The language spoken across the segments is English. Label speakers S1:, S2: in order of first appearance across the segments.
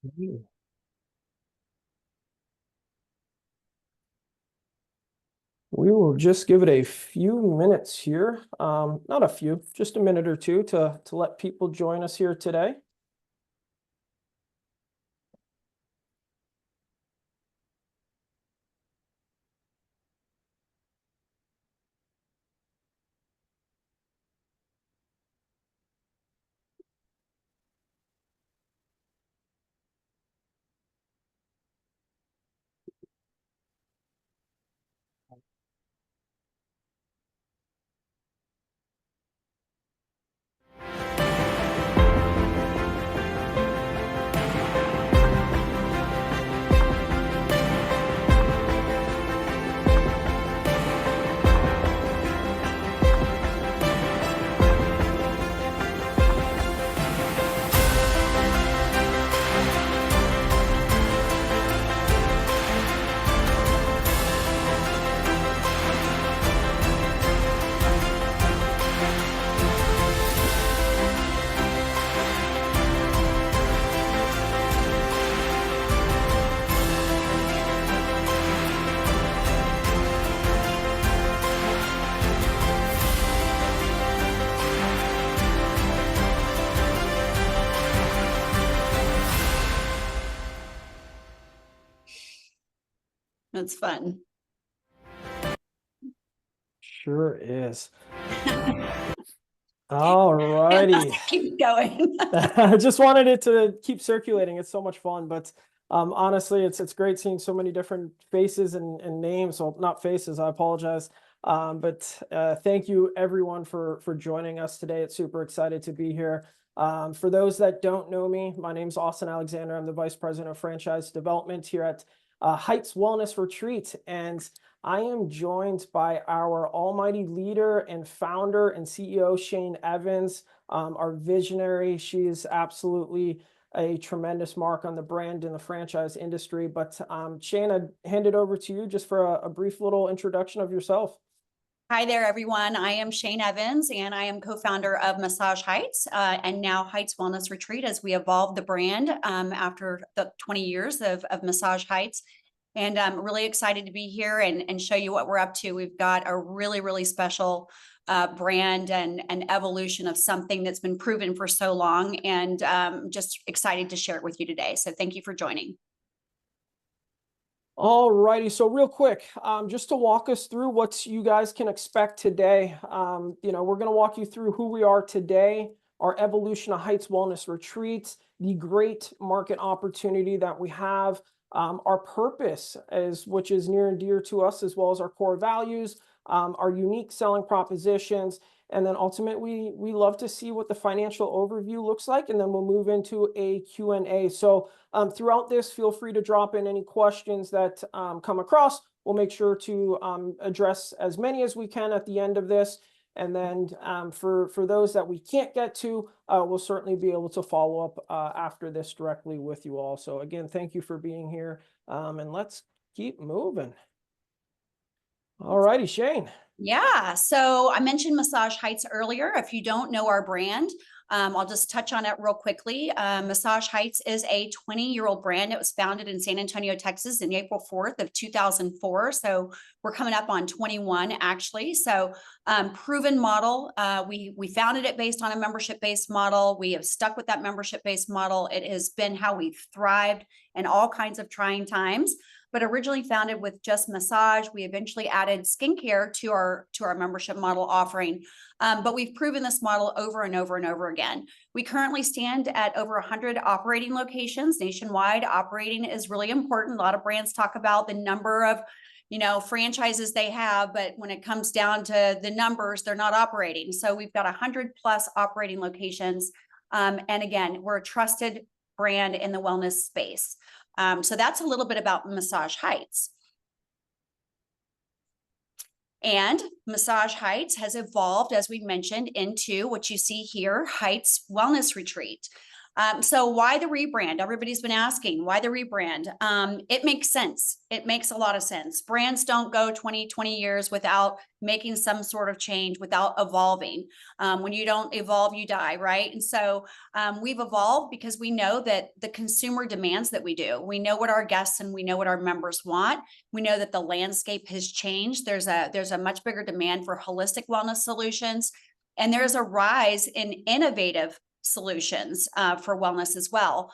S1: We will just give it a few minutes here. Not a few, just a minute or two to let people join us here today.
S2: That's fun.
S1: Sure is. All righty.
S2: Keep going.
S1: I just wanted it to keep circulating. It's so much fun, but honestly, it's great seeing so many different faces and names. Well, not faces, I apologize. But thank you everyone for joining us today. It's super excited to be here. For those that don't know me, my name is Austin Alexander. I'm the Vice President of Franchise Development here at Heights Wellness Retreat, and I am joined by our almighty leader and founder and CEO, Shane Evans, our visionary. She is absolutely a tremendous mark on the brand in the franchise industry. But Shane, I'd hand it over to you just for a brief little introduction of yourself.
S2: Hi there, everyone. I am Shane Evans, and I am co-founder of Massage Heights and now Heights Wellness Retreat as we evolve the brand after the 20 years of Massage Heights. And I'm really excited to be here and show you what we're up to. We've got a really, really special brand and an evolution of something that's been proven for so long, and just excited to share it with you today. So thank you for joining.
S1: All righty. So real quick, just to walk us through what you guys can expect today. We're going to walk you through who we are today, our evolution of Heights Wellness Retreats, the great market opportunity that we have, our purpose, which is near and dear to us, as well as our core values, our unique selling propositions. And then ultimately, we love to see what the financial overview looks like, and then we'll move into a Q&A. So throughout this, feel free to drop in any questions that come across. We'll make sure to address as many as we can at the end of this. And then for those that we can't get to, we'll certainly be able to follow up after this directly with you all. So again, thank you for being here, and let's keep moving. All righty, Shane.
S2: Yeah, so I mentioned Massage Heights earlier. If you don't know our brand, I'll just touch on it real quickly. Massage Heights is a 20-year-old brand. It was founded in San Antonio, Texas in April 4th of 2004. So we're coming up on 21 actually. So proven model. We founded it based on a membership-based model. We have stuck with that membership-based model. It has been how we've thrived in all kinds of trying times. But originally founded with just massage. We eventually added skincare to our membership model offering. But we've proven this model over and over and over again. We currently stand at over 100 operating locations nationwide. Operating is really important. A lot of brands talk about the number of franchises they have, but when it comes down to the numbers, they're not operating. So we've got 100 plus operating locations. And again, we're a trusted brand in the wellness space. So that's a little bit about Massage Heights. And Massage Heights has evolved, as we mentioned, into what you see here, Heights Wellness Retreat. So why the rebrand? Everybody's been asking why the rebrand. It makes sense. It makes a lot of sense. Brands don't go 20 years without making some sort of change, without evolving. When you don't evolve, you die, right? And so we've evolved because we know that the consumer demands that we do. We know what our guests and we know what our members want. We know that the landscape has changed. There's a much bigger demand for holistic wellness solutions, and there's a rise in innovative solutions for wellness as well.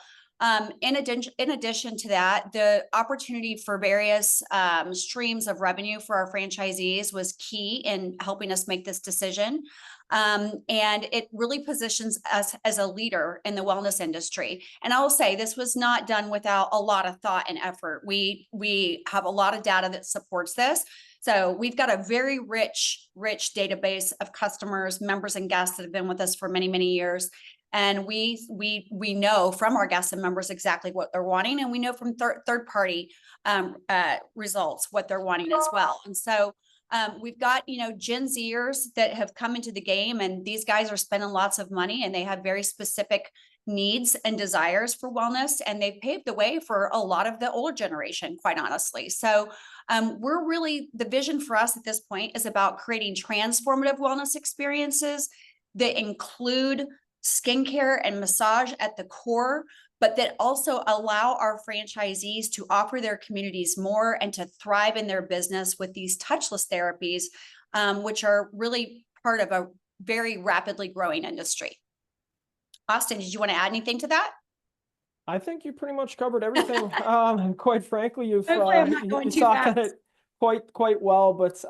S2: In addition to that, the opportunity for various streams of revenue for our franchisees was key in helping us make this decision. And it really positions us as a leader in the wellness industry. And I will say this was not done without a lot of thought and effort. We have a lot of data that supports this. So we've got a very rich database of customers, members, and guests that have been with us for many, many years. And we know from our guests and members exactly what they're wanting, and we know from third party results what they're wanting as well. And so we've got Gen Zers that have come into the game, and these guys are spending lots of money, and they have very specific needs and desires for wellness, and they've paved the way for a lot of the older generation, quite honestly. So we're really, the vision for us at this point is about creating transformative wellness experiences that include skincare and massage at the core, but that also allow our franchisees to offer their communities more and to thrive in their business with these touchless therapies, which are really part of a very rapidly growing industry. Austin, did you want to add anything to that?
S1: I think you pretty much covered everything. Quite frankly, you've
S2: Hopefully I'm not going
S1: you
S2: too
S1: talked on
S2: fast.
S1: it quite well. But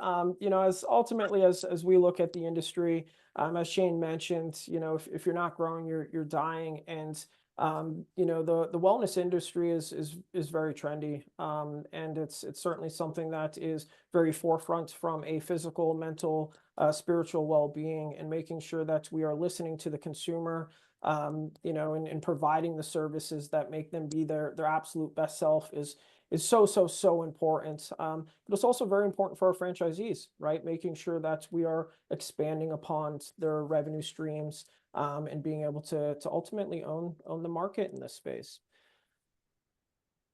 S1: as ultimately as we look at the industry, as Shane mentioned, if you're not growing, you're dying. And the wellness industry is very trendy, and it's certainly something that is very forefront from a physical, mental, spiritual well-being, and making sure that we are listening to the consumer, and providing the services that make them be their absolute best self is so important. But it's also very important for our franchisees, right? Making sure that we are expanding upon their revenue streams, and being able to ultimately own the market in this space.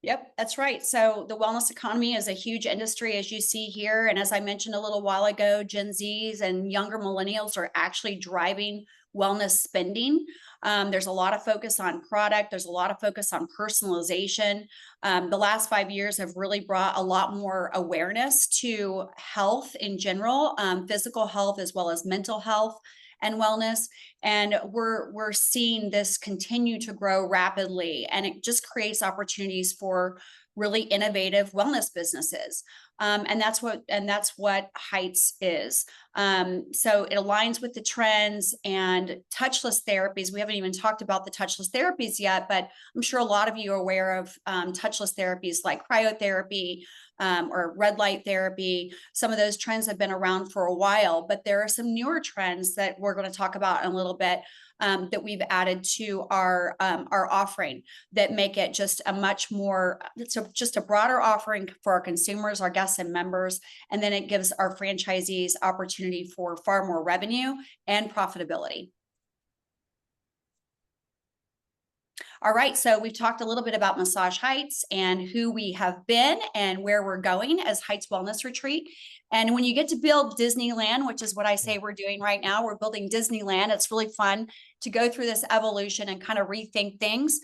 S2: Yep, that's right. So the wellness economy is a huge industry, as you see here. And as I mentioned a little while ago, Gen Zs and younger millennials are actually driving wellness spending. There's a lot of focus on product. There's a lot of focus on personalization. The last 5 years have really brought a lot more awareness to health in general, physical health as well as mental health and wellness. And we're seeing this continue to grow rapidly, and it just creates opportunities for really innovative wellness businesses. And that's what Heights is. So it aligns with the trends and touchless therapies. We haven't even talked about the touchless therapies yet, but I'm sure a lot of you are aware of touchless therapies like cryotherapy, or red light therapy. Some of those trends have been around for a while, but there are some newer trends that we're going to talk about in a little bit, that we've added to our offering that make it just a much more, just a broader offering for our consumers, our guests and members. And then it gives our franchisees opportunity for far more revenue and profitability. All right, so we've talked a little bit about Massage Heights and who we have been and where we're going as Heights Wellness Retreat. And when you get to build Disneyland, which is what I say we're doing right now, we're building Disneyland. It's really fun to go through this evolution and kind of rethink things.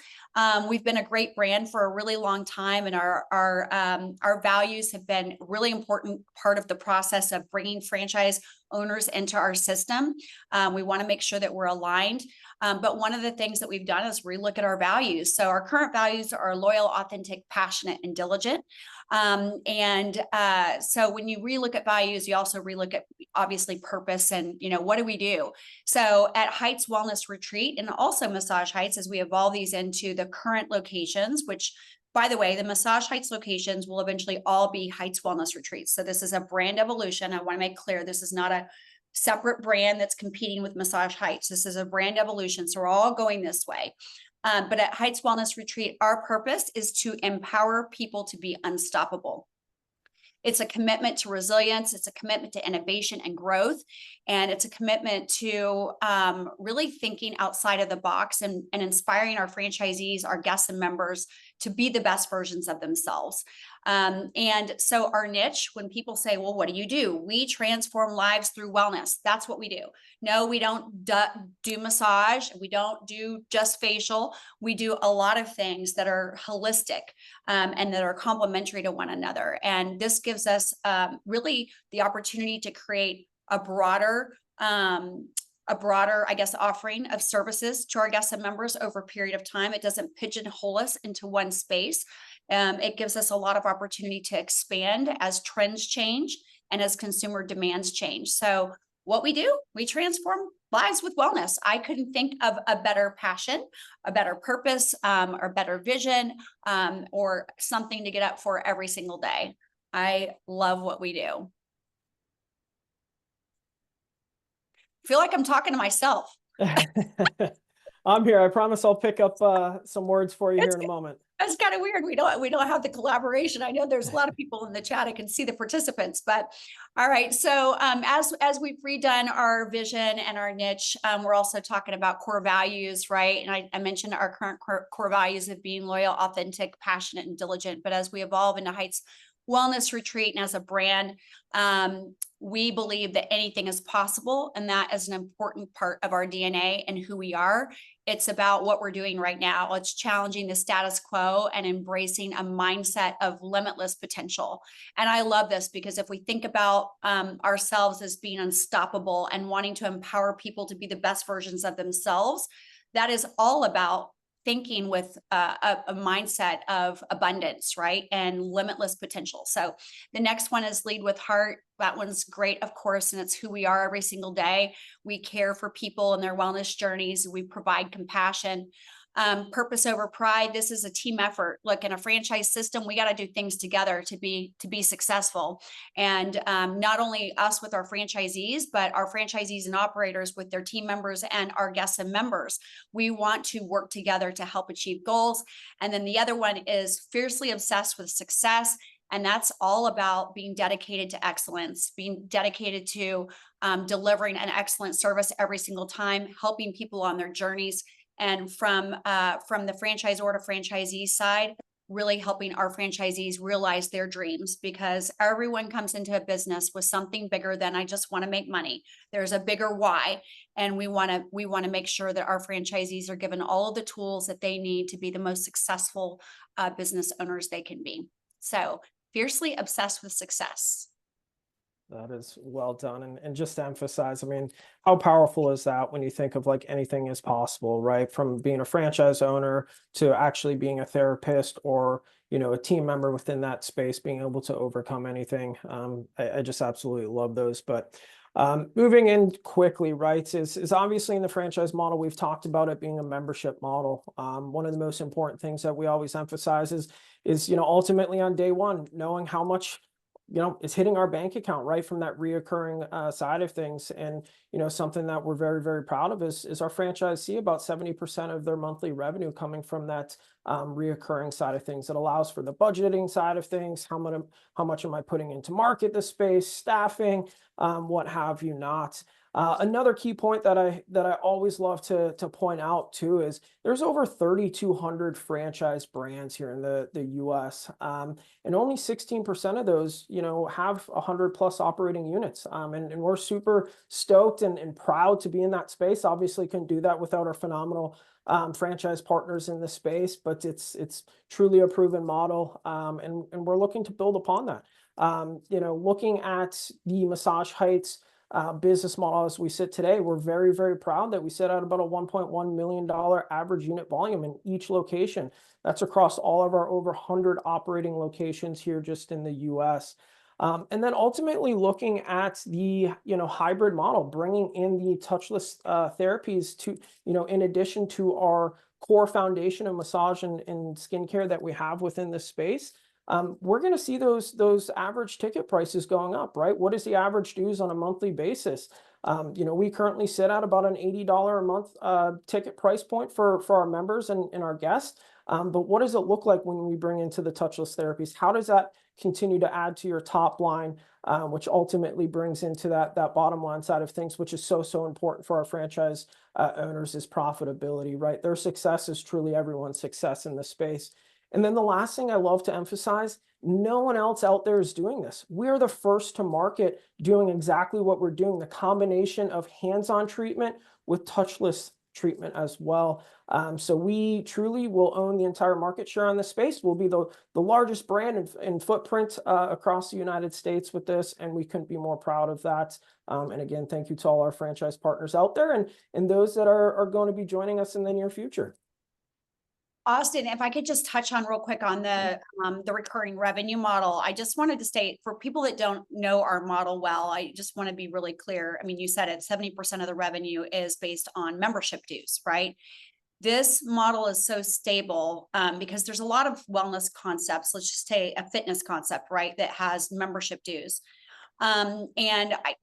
S2: We've been a great brand for a really long time, and our values have been a really important part of the process of bringing franchise owners into our system. We want to make sure that we're aligned. But one of the things that we've done is relook at our values. So our current values are loyal, authentic, passionate, and diligent. So when you relook at values, you also relook at obviously purpose and, what do we do? So at Heights Wellness Retreat and also Massage Heights, as we evolve these into the current locations, which, by the way, the Massage Heights locations will eventually all be Heights Wellness Retreats. So this is a brand evolution. I want to make clear this is not a separate brand that's competing with Massage Heights. This is a brand evolution. So we're all going this way. But at Heights Wellness Retreat, our purpose is to empower people to be unstoppable. It's a commitment to resilience. It's a commitment to innovation and growth. And it's a commitment to really thinking outside of the box and inspiring our franchisees, our guests and members to be the best versions of themselves. And so our niche, when people say, well, what do? We transform lives through wellness. That's what we do. No, we don't do massage. We don't do just facial. We do a lot of things that are holistic and that are complementary to one another. And this gives us really the opportunity to create a broader, I guess, offering of services to our guests and members over a period of time. It doesn't pigeonhole us into one space. It gives us a lot of opportunity to expand as trends change and as consumer demands change. So what we do, we transform lives with wellness. I couldn't think of a better passion, a better purpose, or better vision, or something to get up for every single day. I love what we do. I feel like I'm talking to myself.
S1: I'm here. I promise I'll pick up some words for you here in a moment.
S2: That's kind of weird. We don't have the collaboration. I know there's a lot of people in the chat. I can see the participants, but all right. So as we've redone our vision and our niche, we're also talking about core values, right? And I mentioned our current core values of being loyal, authentic, passionate, and diligent. But as we evolve into Heights Wellness Retreat and as a brand, we believe that anything is possible, and that is an important part of our DNA and who we are. It's about what we're doing right now. It's challenging the status quo and embracing a mindset of limitless potential. And I love this because if we think about ourselves as being unstoppable and wanting to empower people to be the best versions of themselves, that is all about thinking with a mindset of abundance, right? And limitless potential. So the next one is lead with heart. That one's great, of course, and it's who we are every single day. We care for people and their wellness journeys. We provide compassion. Purpose over pride. This is a team effort. Look, in a franchise system, we got to do things together to be successful. And not only us with our franchisees, but our franchisees and operators with their team members and our guests and members. We want to work together to help achieve goals. And then the other one is fiercely obsessed with success. And that's all about being dedicated to excellence, being dedicated to delivering an excellent service every single time, helping people on their journeys. And from the franchisor to franchisee side, really helping our franchisees realize their dreams, because everyone comes into a business with something bigger than I just want to make money. There's a bigger why, and we want to make sure that our franchisees are given all of the tools that they need to be the most successful business owners they can be. So fiercely obsessed with success.
S1: That is well done. And just to emphasize, I mean, how powerful is that when you think of like anything is possible, right? From being a franchise owner to actually being a therapist or, you know, a team member within that space, being able to overcome anything. I just absolutely love those. But moving in quickly, right, is obviously in the franchise model, we've talked about it being a membership model. One of the most important things that we always emphasize is, you know, ultimately on day one, knowing how much, you know, it's hitting our bank account, right, from that reoccurring side of things. And, you know, something that we're very, very proud of is our franchisee, about 70% of their monthly revenue coming from that reoccurring side of things. It allows for the budgeting side of things. How much am I putting into market the space, staffing, what have you not. Another key point that I always love to point out too is there's over 3,200 franchise brands here in the US, and only 16% of those, you know, have 100+ operating units. And we're super stoked and proud to be in that space. Obviously, couldn't do that without our phenomenal franchise partners in the space, but it's truly a proven model, and we're looking to build upon that. You know, looking at the Massage Heights business model as we sit today, we're very, very proud that we set out about a $1.1 million average unit volume in each location. That's across all of our over 100 operating locations here just in the US. And then ultimately looking at the, you know, hybrid model, bringing in the touchless therapies to, you know, in addition to our core foundation of massage and skincare that we have within this space. We're going to see those average ticket prices going up, right? What is the average dues on a monthly basis? You know, we currently sit at about an $80 a month ticket price point for our members and our guests. But what does it look like when we bring into the touchless therapies? How does that continue to add to your top line, which ultimately brings into that bottom line side of things, which is so important for our franchise owners, is profitability, right? Their success is truly everyone's success in this space. And then the last thing I love to emphasize, no one else out there is doing this. We're the first to market doing exactly what we're doing, the combination of hands-on treatment with touchless treatment as well. So we truly will own the entire market share on this space. We'll be the largest brand in footprint across the United States with this, and we couldn't be more proud of that. And again, thank you to all our franchise partners out there and those that are going to be joining us in the near future.
S2: Austin, if I could just touch on real quick on the recurring revenue model. I just wanted to state for people that don't know our model well, I just want to be really clear. I mean, you said it, 70% of the revenue is based on membership dues, right? This model is so stable because there's a lot of wellness concepts. Let's just say a fitness concept, right, that has membership dues. And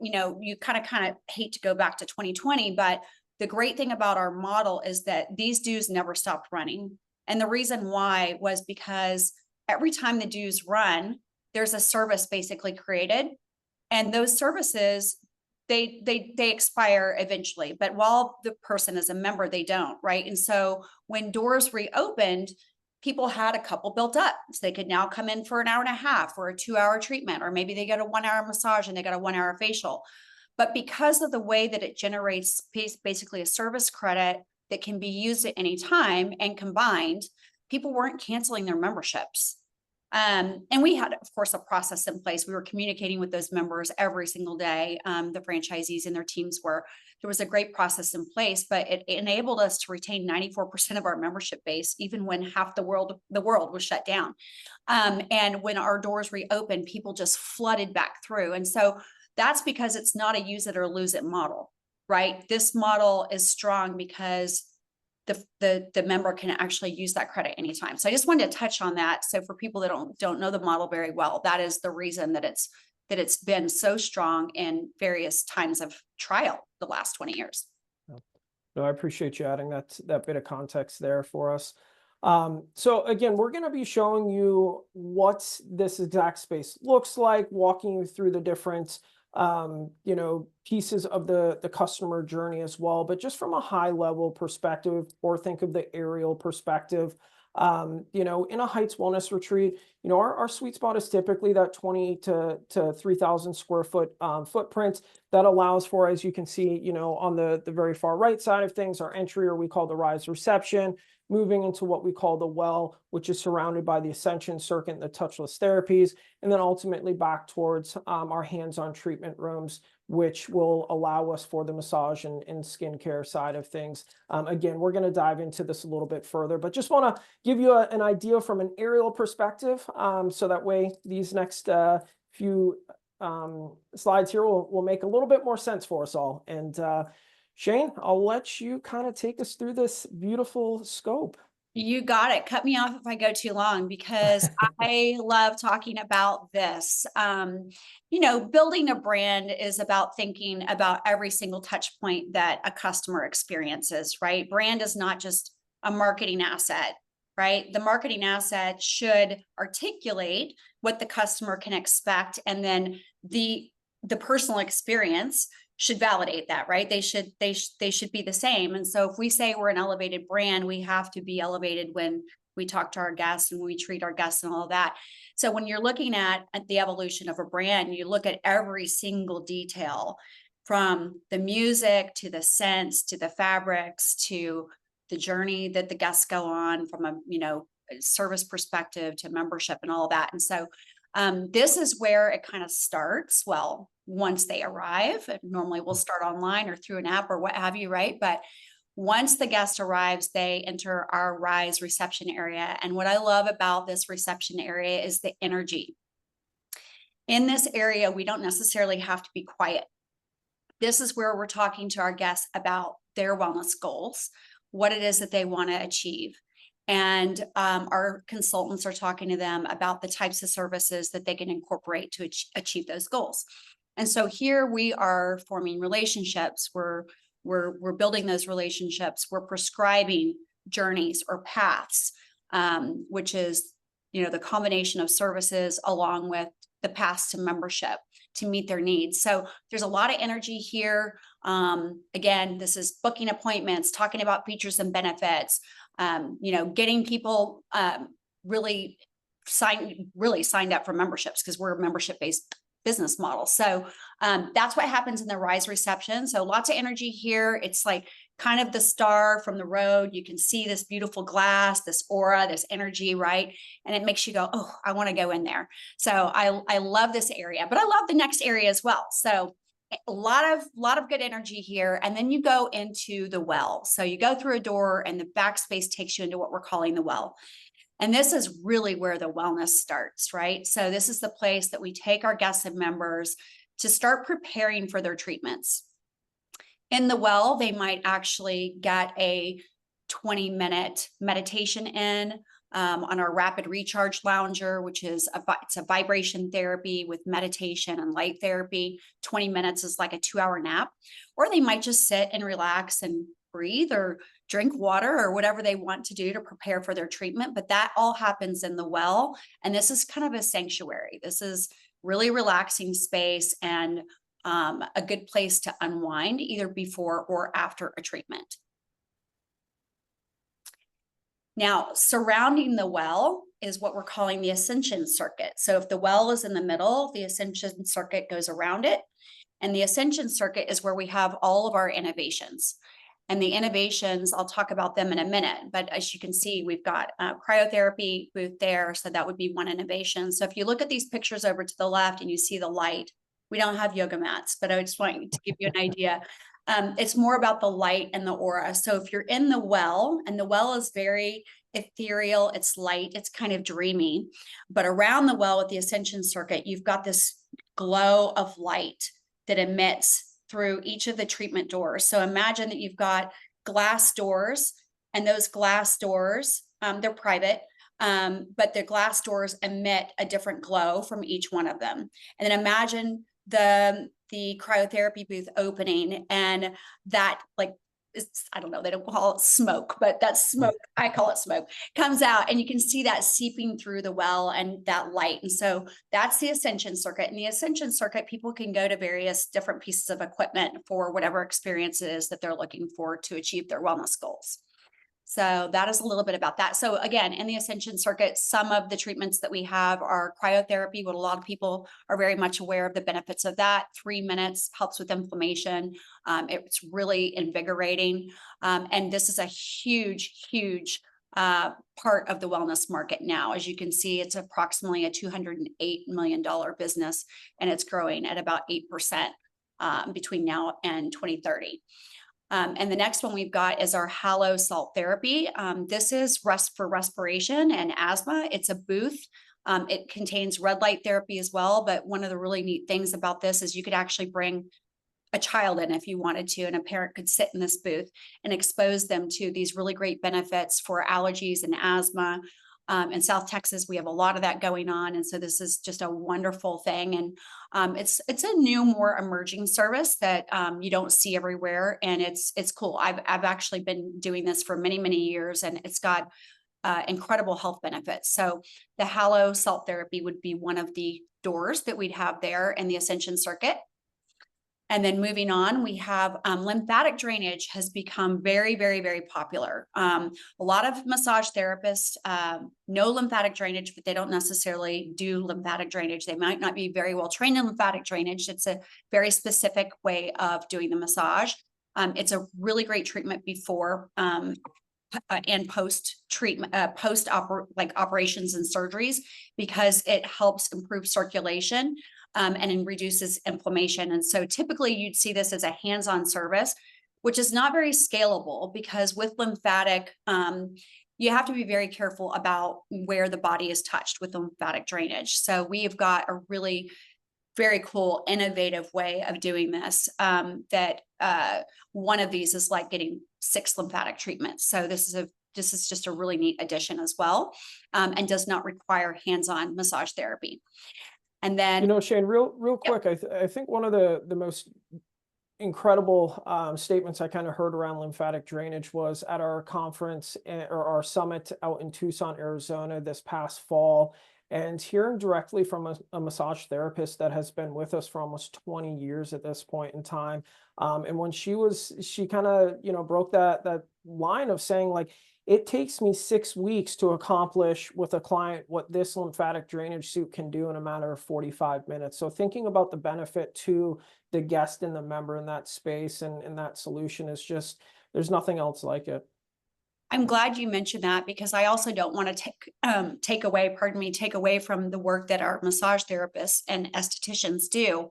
S2: you kind of hate to go back to 2020, but the great thing about our model is that these dues never stopped running. And the reason why was because every time the dues run, there's a service basically created. And those services, they expire eventually. But while the person is a member, they don't, right? And so when doors reopened, people had a couple built up. So they could now come in for an hour and a half or a 2-hour treatment, or maybe they got a 1-hour massage and they got a 1-hour facial. But because of the way that it generates basically a service credit that can be used at any time and combined, people weren't canceling their memberships. And we had, of course, a process in place. We were communicating with those members every single day. The franchisees and their teams were. There was a great process in place, but it enabled us to retain 94% of our membership base, even when half the world was shut down. And when our doors reopened, people just flooded back through. And so that's because it's not a use it or lose it model, right? This model is strong because the member can actually use that credit anytime. So I just wanted to touch on that. So for people that don't know the model very well, that is the reason that it's been so strong in various times of trial the last 20 years.
S1: No, I appreciate you adding that bit of context there for us. So again, we're going to be showing you what this exact space looks like, walking you through the different pieces of the customer journey as well. But just from a high level perspective, or think of the aerial perspective, in a Heights Wellness Retreat, our sweet spot is typically that 20 to 3,000 square foot footprint that allows for, as you can see, on the very far right side of things, our entry, or we call the rise reception, moving into what we call the well, which is surrounded by the Ascension Circuit and the touchless therapies, and then ultimately back towards our hands-on treatment rooms, which will allow us for the massage and skincare side of things. Again, we're going to dive into this a little bit further, but just want to give you an idea from an aerial perspective, so that way these next few slides here will make a little bit more sense for us all. And Shane, I'll let you kind of take us through this beautiful scope.
S2: You got it. Cut me off if I go too long, because I love talking about this. Building a brand is about thinking about every single touch point that a customer experiences, right? Brand is not just a marketing asset, right? The marketing asset should articulate what the customer can expect, and then the personal experience should validate that, right? They should be the same. And so if we say we're an elevated brand, we have to be elevated when we talk to our guests and we treat our guests and all of that. So when you're looking at the evolution of a brand, you look at every single detail, from the music to the scents to the fabrics to the journey that the guests go on, from a service perspective to membership and all of that. And so this is where it kind of starts. Well, once they arrive, normally we'll start online or through an app or what have you, right? But once the guest arrives, they enter our Rise reception area. And what I love about this reception area is the energy. In this area, we don't necessarily have to be quiet. This is where we're talking to our guests about their wellness goals, what it is that they want to achieve. And our consultants are talking to them about the types of services that they can incorporate to achieve those goals. And so here we are forming relationships. We're building those relationships. We're prescribing journeys or paths. which is, the combination of services along with the pass to membership to meet their needs. So there's a lot of energy here. Again, this is booking appointments, talking about features and benefits, getting people really signed up for memberships, because we're a membership-based business model. So that's what happens in the Rise reception. So lots of energy here. It's like kind of the star from the road. You can see this beautiful glass, this aura, this energy, right? And it makes you go, oh, I want to go in there. So I love this area, but I love the next area as well. So a lot of good energy here. And then you go into the well. So you go through a door and the backspace takes you into what we're calling the well. And this is really where the wellness starts, right? So this is the place that we take our guests and members to start preparing for their treatments. In the well, they might actually get a 20-minute meditation in on our rapid recharge lounger, which is it's a vibration therapy with meditation and light therapy. 20 minutes is like a 2-hour nap, or they might just sit and relax and breathe or drink water or whatever they want to do to prepare for their treatment. But that all happens in the well. And this is kind of a sanctuary. This is really relaxing space and a good place to unwind either before or after a treatment. Now, surrounding the well is what we're calling the ascension circuit. So if the well is in the middle, the ascension circuit goes around it. And the ascension circuit is where we have all of our innovations. And the innovations, I'll talk about them in a minute, but as you can see, we've got a cryotherapy booth there. So that would be one innovation. So if you look at these pictures over to the left and you see the light, we don't have yoga mats, but I just want to give you an idea. It's more about the light and the aura. So if you're in the well, and the well is very ethereal, it's light, it's kind of dreamy, but around the well with the ascension circuit, you've got this glow of light that emits through each of the treatment doors. So imagine that you've got glass doors, and those glass doors, they're private, but the glass doors emit a different glow from each one of them. And then imagine the cryotherapy booth opening, and that, like, I don't know, they don't call it smoke, but that smoke, I call it smoke, comes out, and you can see that seeping through the well and that light. And so that's the ascension circuit. And the ascension circuit, people can go to various different pieces of equipment for whatever experience it is that they're looking for to achieve their wellness goals. So that is a little bit about that. So again, in the ascension circuit, some of the treatments that we have are cryotherapy, but a lot of people are very much aware of the benefits of that. 3 minutes helps with inflammation. It's really invigorating. And this is a huge part of the wellness market now. As you can see, it's approximately a $208 million business, and it's growing at about 8% between now and 2030. And the next one we've got is our Halo Salt Therapy. This is for respiration and asthma. It's a booth. It contains red light therapy as well. But one of the really neat things about this is you could actually bring a child in if you wanted to, and a parent could sit in this booth and expose them to these really great benefits for allergies and asthma. In South Texas, we have a lot of that going on. And so this is just a wonderful thing. And it's a new, more emerging service that you don't see everywhere. And it's cool. I've actually been doing this for many years, and it's got incredible health benefits. So the Halo Salt Therapy would be one of the doors that we'd have there in the Ascension Circuit. And then moving on, we have lymphatic drainage has become very popular. A lot of massage therapists know lymphatic drainage, but they don't necessarily do lymphatic drainage. They might not be very well trained in lymphatic drainage. It's a very specific way of doing the massage. It's a really great treatment before and post treatment, operations and surgeries, because it helps improve circulation. And it reduces inflammation. And so typically you'd see this as a hands-on service, which is not very scalable, because with lymphatic, you have to be very careful about where the body is touched with lymphatic drainage. So we've got a really very cool, innovative way of doing this, that one of these is like getting 6 lymphatic treatments. So this is just a really neat addition as well, and does not require hands-on massage therapy. And then,
S1: Shane, real quick, I think one of the most incredible statements I kind of heard around lymphatic drainage was at our conference or our summit out in Tucson, Arizona this past fall. And hearing directly from a massage therapist that has been with us for almost 20 years at this point in time. And when she kind of, broke that line of saying like, it takes me 6 weeks to accomplish with a client what this lymphatic drainage suit can do in a matter of 45 minutes. So thinking about the benefit to the guest and the member in that space and that solution is just, there's nothing else like it.
S2: I'm glad you mentioned that because I also don't want to take away from the work that our massage therapists and estheticians do.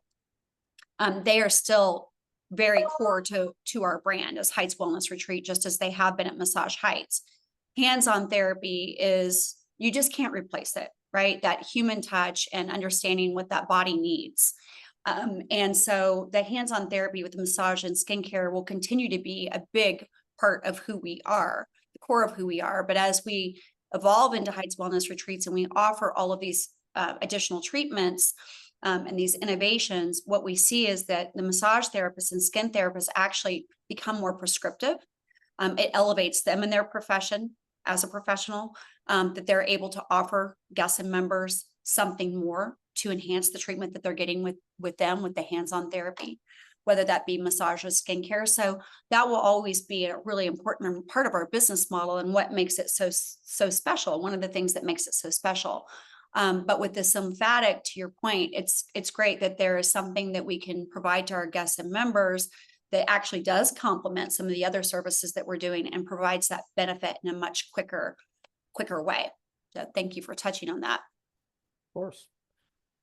S2: They are still very core to our brand as Heights Wellness Retreat, just as they have been at Massage Heights. Hands-on therapy is, you just can't replace it, right? That human touch and understanding what that body needs. And so the hands-on therapy with massage and skincare will continue to be a big part of who we are, the core of who we are. But as we evolve into Heights Wellness Retreats and we offer all of these additional treatments, and these innovations, what we see is that the massage therapists and skin therapists actually become more prescriptive. It elevates them in their profession as a professional, that they're able to offer guests and members something more to enhance the treatment that they're getting with them with the hands-on therapy, whether that be massage or skincare. So that will always be a really important part of our business model and what makes it so special. One of the things that makes it so special. But with this lymphatic, to your point, it's great that there is something that we can provide to our guests and members that actually does complement some of the other services that we're doing and provides that benefit in a much quicker way. So thank you for touching on that.
S1: Of course.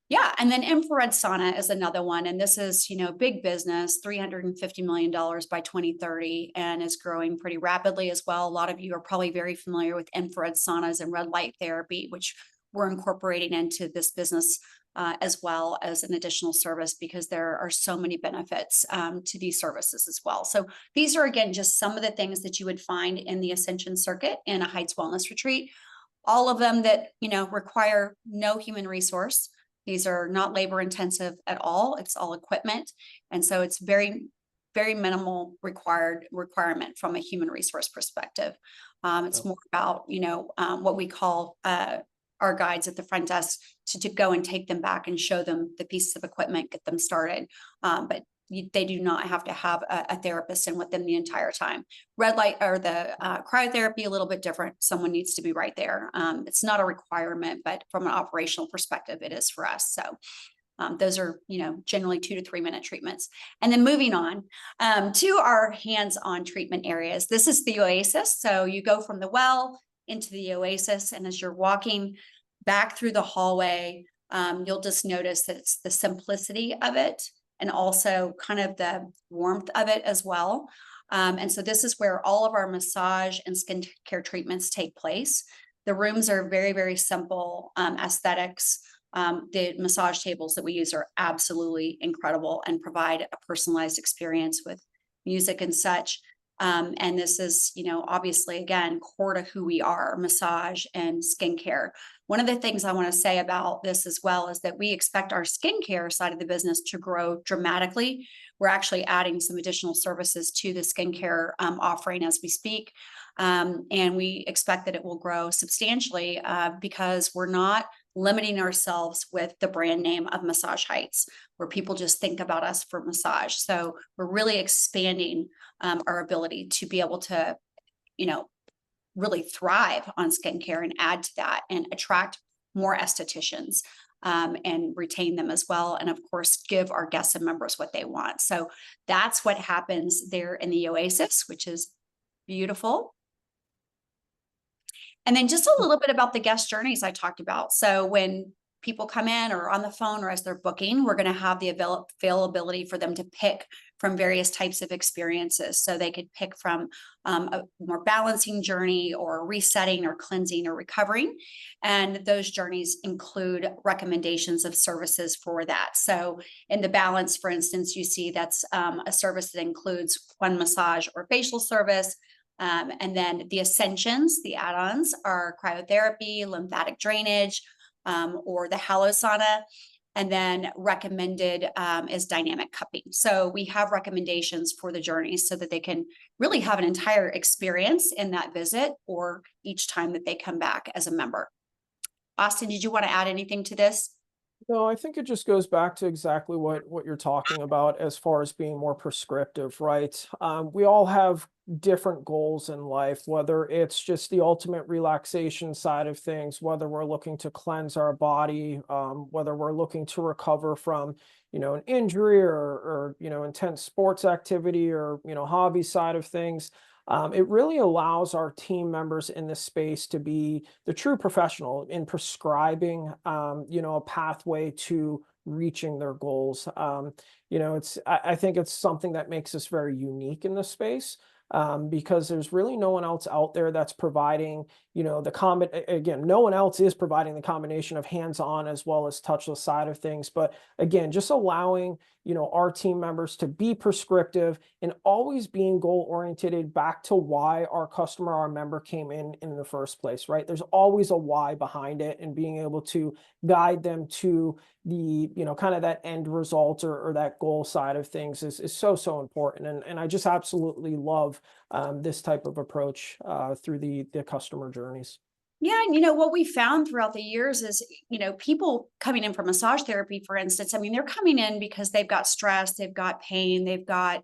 S2: Yeah, and then infrared sauna is another one, and this is, big business, $350 million by 2030, and is growing pretty rapidly as well. A lot of you are probably very familiar with infrared saunas and red light therapy, which we're incorporating into this business as well as an additional service because there are so many benefits to these services as well. So these are, again, just some of the things that you would find in the Ascension Circuit in a Heights Wellness Retreat. All of them that, require no human resource. These are not labor intensive at all. It's all equipment. And so it's very, very minimal requirement from a human resource perspective. It's more about, what we call our guides at the front desk to go and take them back and show them the pieces of equipment, get them started. But they do not have to have a therapist in with them the entire time. Red light or the cryotherapy, a little bit different. Someone needs to be right there. It's not a requirement, but from an operational perspective, it is for us. So those are, generally 2 to 3 minute treatments. And then moving on to our hands-on treatment areas. This is the Oasis. So you go from the well into the Oasis, and as you're walking back through the hallway, you'll just notice that it's the simplicity of it and also kind of the warmth of it as well. And so this is where all of our massage and skincare treatments take place. The rooms are very, very simple aesthetics. The massage tables that we use are absolutely incredible and provide a personalized experience with music and such. And this is, obviously, again, core to who we are, massage and skincare. One of the things I want to say about this as well is that we expect our skincare side of the business to grow dramatically. We're actually adding some additional services to the skincare offering as we speak. And we expect that it will grow substantially because we're not limiting ourselves with the brand name of Massage Heights, where people just think about us for massage. So we're really expanding our ability to be able to, really thrive on skincare and add to that and attract more estheticians and retain them as well. And of course, give our guests and members what they want. So that's what happens there in the Oasis, which is beautiful. And then just a little bit about the guest journeys I talked about. So when people come in or on the phone or as they're booking, we're going to have the availability for them to pick from various types of experiences. So they could pick from a more balancing journey or resetting or cleansing or recovering. And those journeys include recommendations of services for that. So in the balance, for instance, you see that's a service that includes one massage or facial service. And then the Ascensions, the add-ons are cryotherapy, lymphatic drainage, or the halo sauna. And then recommended is dynamic cupping. So we have recommendations for the journeys so that they can really have an entire experience in that visit or each time that they come back as a member. Austin, did you want to add anything to this?
S1: No, I think it just goes back to exactly what you're talking about as far as being more prescriptive, right? We all have different goals in life, whether it's just the ultimate relaxation side of things, whether we're looking to cleanse our body, whether we're looking to recover from, an injury or intense sports activity or, hobby side of things. It really allows our team members in this space to be the true professional in prescribing, a pathway to reaching their goals. I think it's something that makes us very unique in this space. Because there's really no one else out there that's providing, again, no one else is providing the combination of hands-on as well as touchless side of things. But again, just allowing, our team members to be prescriptive and always being goal oriented back to why our customer, our member came in the first place, right? There's always a why behind it, and being able to guide them to the, kind of that end result or that goal side of things is so important. And I just absolutely love this type of approach through the customer journeys.
S2: Yeah, and what we found throughout the years is, people coming in for massage therapy, for instance, I mean, they're coming in because they've got stress, they've got pain, they've got,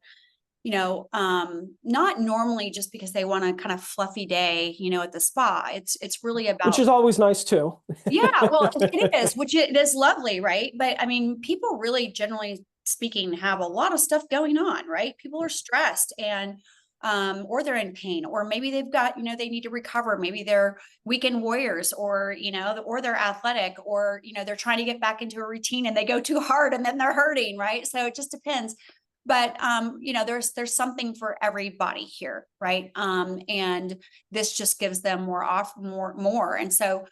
S2: not normally just because they want a kind of fluffy day, at the spa. It's really
S1: Which
S2: about,
S1: is always nice too.
S2: yeah, well, it is, which it is lovely, right? But I mean, people really generally speaking have a lot of stuff going on, right? People are stressed and or they're in pain, or maybe they've got, they need to recover. Maybe they're weekend warriors, or, or they're athletic, or, they're trying to get back into a routine and they go too hard and then they're hurting, right? So it just depends. But there's something for everybody here, right? And this just gives them more. And so,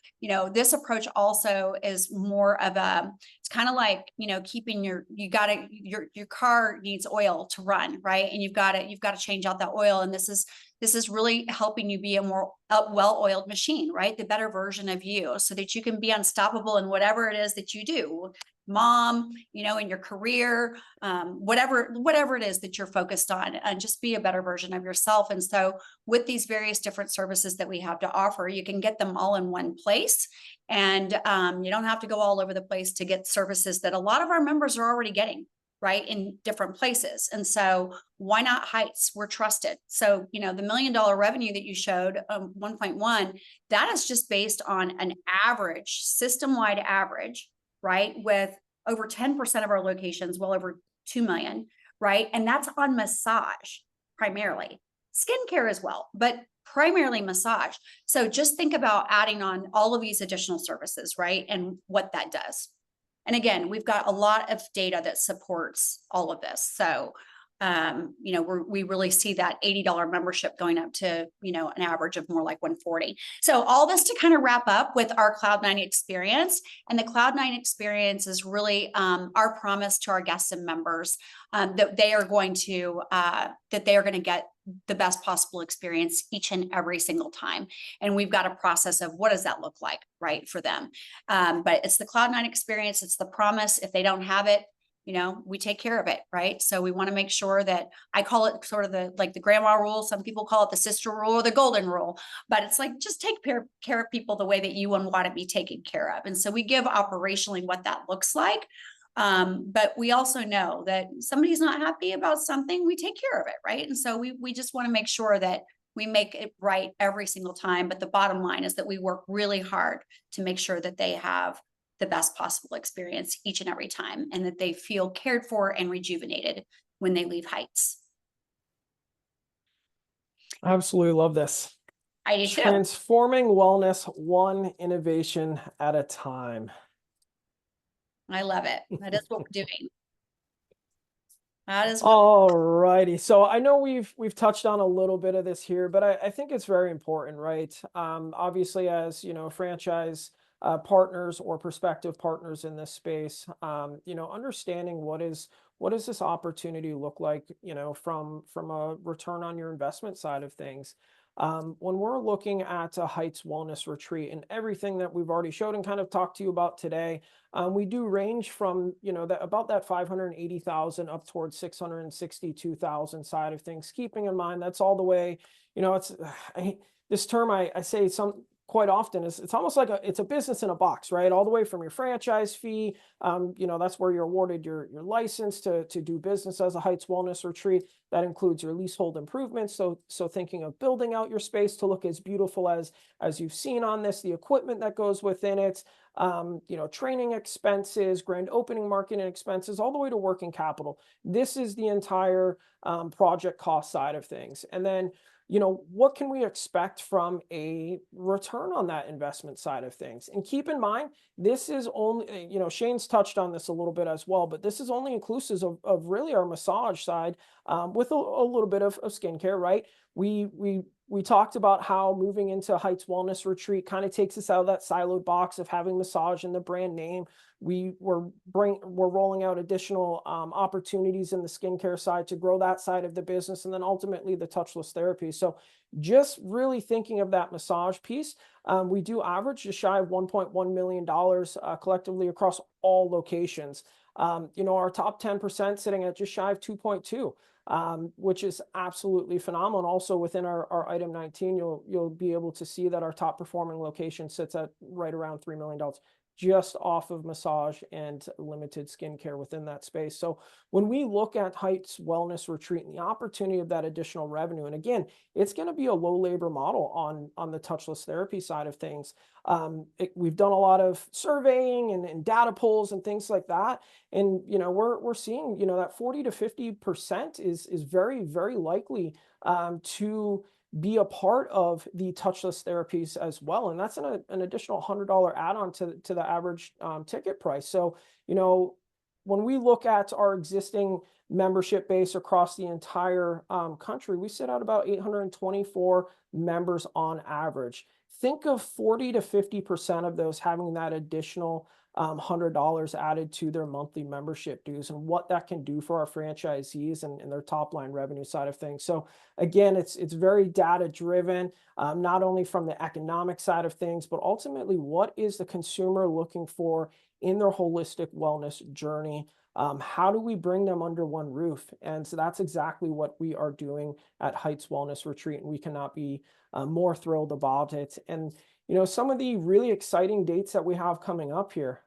S2: this approach also is more of a, it's kind of like, keeping your car needs oil to run, right? And you've got to change out that oil. And this is really helping you be a more well-oiled machine, right? The better version of you, so that you can be unstoppable in whatever it is that you do, mom, in your career, whatever it is that you're focused on, and just be a better version of yourself. And so with these various different services that we have to offer, you can get them all in one place. And you don't have to go all over the place to get services that a lot of our members are already getting, right, in different places. And so why not Heights? We're trusted. So, the $1 million revenue that you showed, 1.1, that is just based on an average, system-wide average, right? With over 10% of our locations, well over 2 million, right? And that's on massage primarily, skincare as well, but primarily massage. So just think about adding on all of these additional services, right? And what that does. And again, we've got a lot of data that supports all of this. So, we really see that $80 membership going up to, an average of more like 140. So all this to kind of wrap up with our Cloud9 experience. And the Cloud9 experience is really our promise to our guests and members that they are going to get the best possible experience each and every single time. And we've got a process of what does that look like, right, for them. But it's the Cloud9 experience. It's the promise. If they don't have it, we take care of it, right? So we want to make sure that, I call it sort of the grandma rule. Some people call it the sister rule or the golden rule, but it's like, just take care of people the way that you want to be taken care of. And so we give operationally what that looks like. But we also know that somebody's not happy about something, we take care of it, right? And so we just want to make sure that we make it right every single time. But the bottom line is that we work really hard to make sure that they have the best possible experience each and every time, and that they feel cared for and rejuvenated when they leave Heights.
S1: I absolutely love this.
S2: I do too.
S1: Transforming wellness one innovation at a time.
S2: I love it. That is what we're doing. That is what.
S1: All righty. So I know we've touched on a little bit of this here, but I think it's very important, right? Obviously, as franchise partners or prospective partners in this space, understanding what does this opportunity look like, from a return on your investment side of things. When we're looking at a Heights Wellness Retreat and everything that we've already showed and kind of talked to you about today, we do range from, that about that 580,000 up towards 662,000 side of things, keeping in mind that's all the way, it's this term I say some quite often is it's almost like it's a business in a box, right? All the way from your franchise fee, that's where you're awarded your license to do business as a Heights Wellness Retreat. That includes your leasehold improvements. So thinking of building out your space to look as beautiful as you've seen on this, the equipment that goes within it, training expenses, grand opening marketing expenses, all the way to working capital. This is the entire project cost side of things. And then what can we expect from a return on that investment side of things? And keep in mind, this is only, Shane's touched on this a little bit as well, but this is only inclusive of really our massage side, with a little bit of skincare, right? We talked about how moving into Heights Wellness Retreat kind of takes us out of that siloed box of having massage and the brand name. We're rolling out additional opportunities in the skincare side to grow that side of the business, and then ultimately the touchless therapy. So just really thinking of that massage piece, we do average just shy of $1.1 million collectively across all locations. Our top 10% sitting at just shy of 2.2. Which is absolutely phenomenal. And also within our item 19, you'll be able to see that our top performing location sits at right around $3 million just off of massage and limited skincare within that space. So when we look at Heights Wellness Retreat and the opportunity of that additional revenue, and again, it's going to be a low labor model on the touchless therapy side of things. We've done a lot of surveying and data polls and things like that. And, we're seeing, that 40 to 50% is very, very likely to be a part of the touchless therapies as well. And that's an additional $100 add-on to the average ticket price. So, when we look at our existing membership base across the entire country, we sit at about 824 members on average. Think of 40 to 50% of those having that additional $100 added to their monthly membership dues, and what that can do for our franchisees and their top line revenue side of things. So again, it's very data driven, not only from the economic side of things, but ultimately what is the consumer looking for in their holistic wellness journey? How do we bring them under one roof? And so that's exactly what we are doing at Heights Wellness Retreat, and we cannot be more thrilled about it. And some of the really exciting dates that we have coming up here.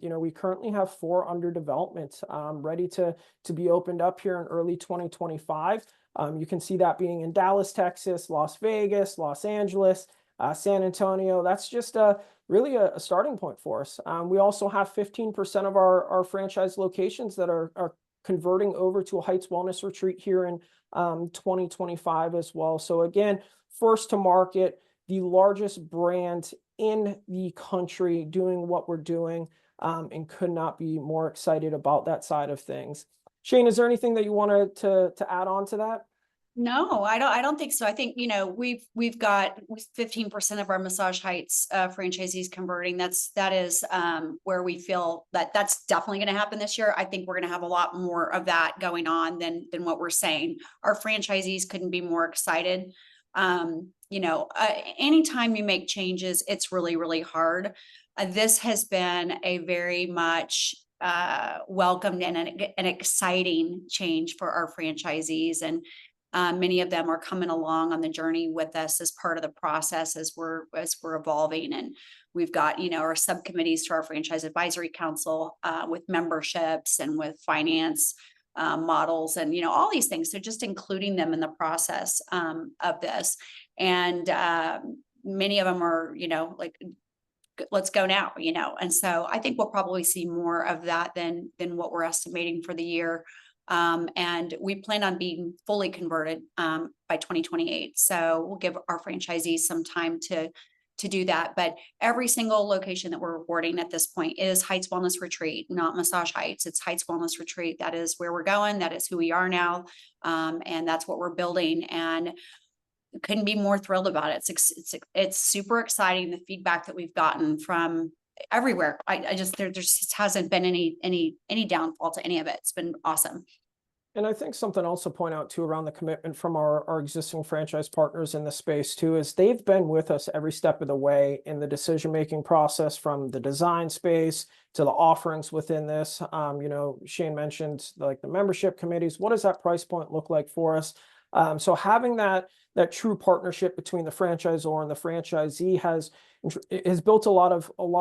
S1: We currently have 4 under development, ready to be opened up here in early 2025. You can see that being in Dallas, Texas, Las Vegas, Los Angeles, San Antonio. That's just really a starting point for us. We also have 15% of our franchise locations that are converting over to a Heights Wellness Retreat here in 2025 as well. So again, first to market, the largest brand in the country doing what we're doing, and could not be more excited about that side of things. Shane, is there anything that you wanted to add on to that?
S2: No, I don't think so. I think, we've got 15% of our Massage Heights franchisees converting. That is where we feel that's definitely going to happen this year. I think we're going to have a lot more of that going on than what we're saying. Our franchisees couldn't be more excited. Anytime you make changes, it's really, really hard. This has been a very much welcomed and an exciting change for our franchisees. And many of them are coming along on the journey with us as part of the process as we're evolving. And we've got, our subcommittees to our franchise advisory council with memberships and with finance models and, all these things. So just including them in the process of this. And many of them are, like, let's go now, and so I think we'll probably see more of that than what we're estimating for the year. And we plan on being fully converted by 2028. So we'll give our franchisees some time to do that. But every single location that we're awarding at this point is Heights Wellness Retreat, not Massage Heights. It's Heights Wellness Retreat. That is where we're going. That is who we are now. And that's what we're building. And couldn't be more thrilled about it. It's super exciting. The feedback that we've gotten from everywhere. There just hasn't been any downfall to any of it. It's been awesome.
S1: And I think something else to point out too around the commitment from our existing franchise partners in the space too is they've been with us every step of the way in the decision-making process from the design space to the offerings within this. Shane mentioned like the membership committees. What does that price point look like for us? So having that true partnership between the franchisor and the franchisee has built a lot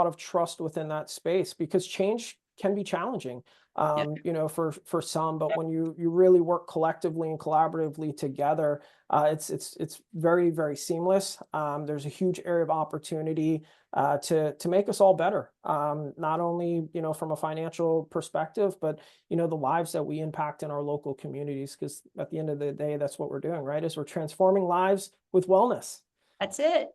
S1: of trust within that space because change can be challenging
S2: Yeah.
S1: for some, but when you really work collectively and collaboratively together, it's very, very seamless. There's a huge area of opportunity to make us all better. Not only, from a financial perspective, but the lives that we impact in our local communities, because at the end of the day, that's what we're doing, right? Is we're transforming lives with wellness.
S2: That's it.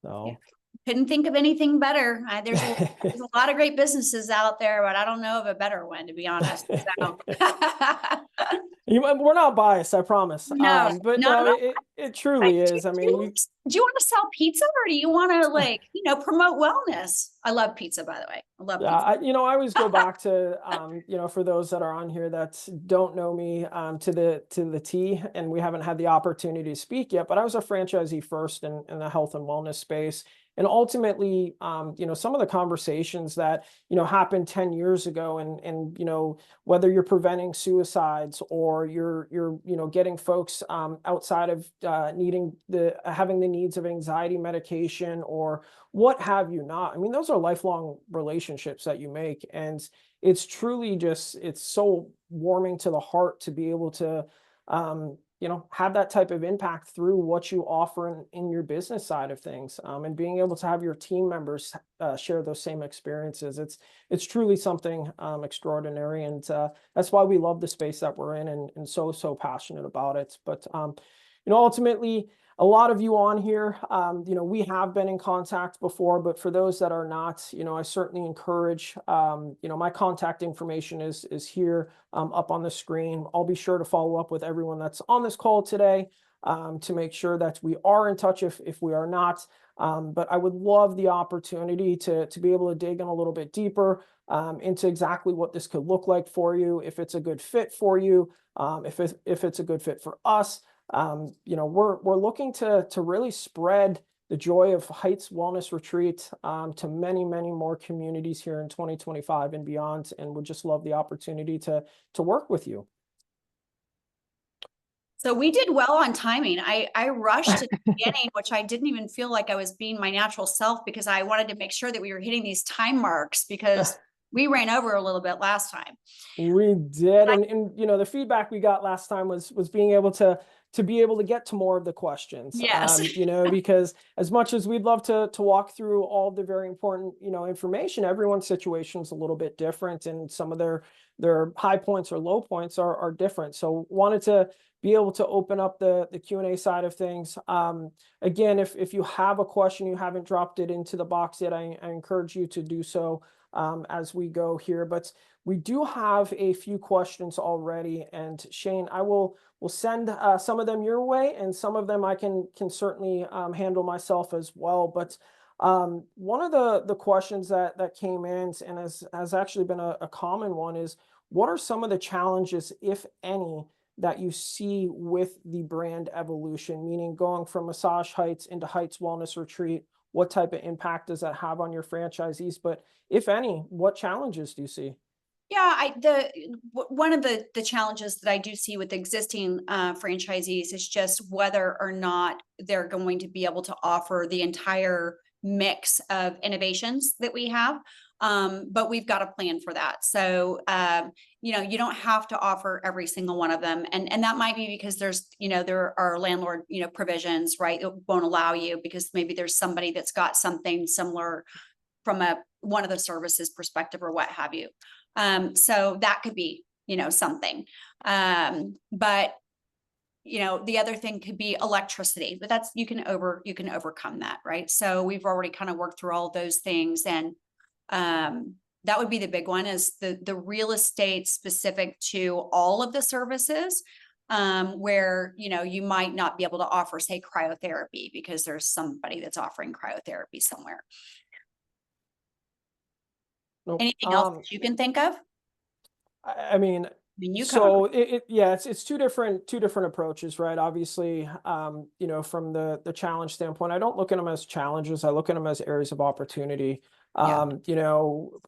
S2: Yeah.
S1: So
S2: Couldn't think of anything better. There's a lot of great businesses out there, but I don't know of a better one, to be honest. So.
S1: We're not biased, I promise.
S2: No,
S1: But
S2: not
S1: no,
S2: at all.
S1: it truly is. I mean,
S2: Do you want to sell pizza or do you want to promote wellness? I love pizza, by the way. I love
S1: yeah,
S2: pizza.
S1: I always go back to, for those that are on here that don't know me, to the T, and we haven't had the opportunity to speak yet, but I was a franchisee first in the health and wellness space. And ultimately, some of the conversations that, happened 10 years ago and, whether you're preventing suicides or you're, getting folks, outside of, having the needs of anxiety medication or what have you not. I mean, those are lifelong relationships that you make. And it's truly it's so warming to the heart to be able to, have that type of impact through what you offer in your business side of things. And being able to have your team members share those same experiences. It's truly something extraordinary. And that's why we love the space that we're in and so passionate about it. But, ultimately, a lot of you on here, we have been in contact before, but for those that are not, I certainly encourage, my contact information is here up on the screen. I'll be sure to follow up with everyone that's on this call today to make sure that we are in touch if we are not. But I would love the opportunity to be able to dig in a little bit deeper into exactly what this could look like for you, if it's a good fit for you, if it's a good fit for us. We're looking to really spread the joy of Heights Wellness Retreat to many, many more communities here in 2025 and beyond, and would just love the opportunity to work with you.
S2: So we did well on timing. I rushed at the beginning, which I didn't even feel like I was being my natural self because I wanted to make sure that we were hitting these time marks because we ran over a little bit last time.
S1: We did, and the feedback we got last time was being able to be able to get to more of the questions.
S2: Yes.
S1: Because as much as we'd love to walk through all the very important, information, everyone's situation is a little bit different, and some of their high points or low points are different. So wanted to be able to open up the Q&A side of things. Again, if you have a question, you haven't dropped it into the box yet, I encourage you to do so as we go here. But we do have a few questions already, and Shane, we'll send some of them your way, and some of them I can certainly handle myself as well. But one of the questions that came in and has actually been a common one is, what are some of the challenges, if any, that you see with the brand evolution, meaning going from Massage Heights into Heights Wellness Retreat? What type of impact does that have on your franchisees? But if any, what challenges do you see?
S2: Yeah, one of the challenges that I do see with existing franchisees is just whether or not they're going to be able to offer the entire mix of innovations that we have. But we've got a plan for that. So, you don't have to offer every single one of them. And that might be because there are landlord, provisions, right? It won't allow you because maybe there's somebody that's got something similar from one of the services perspective or what have you. So that could be, something. But the other thing could be electricity, but you can overcome that, right? So we've already kind of worked through all those things, and that would be the big one, is the real estate specific to all of the services, where you might not be able to offer, say, cryotherapy because there's somebody that's offering cryotherapy somewhere.
S1: Nope.
S2: Anything else that you can think of?
S1: I mean,
S2: mean, you come
S1: So yeah, it's two different approaches, right? Obviously, from the challenge standpoint, I don't look at them as challenges. I look at them as areas of opportunity.
S2: yeah.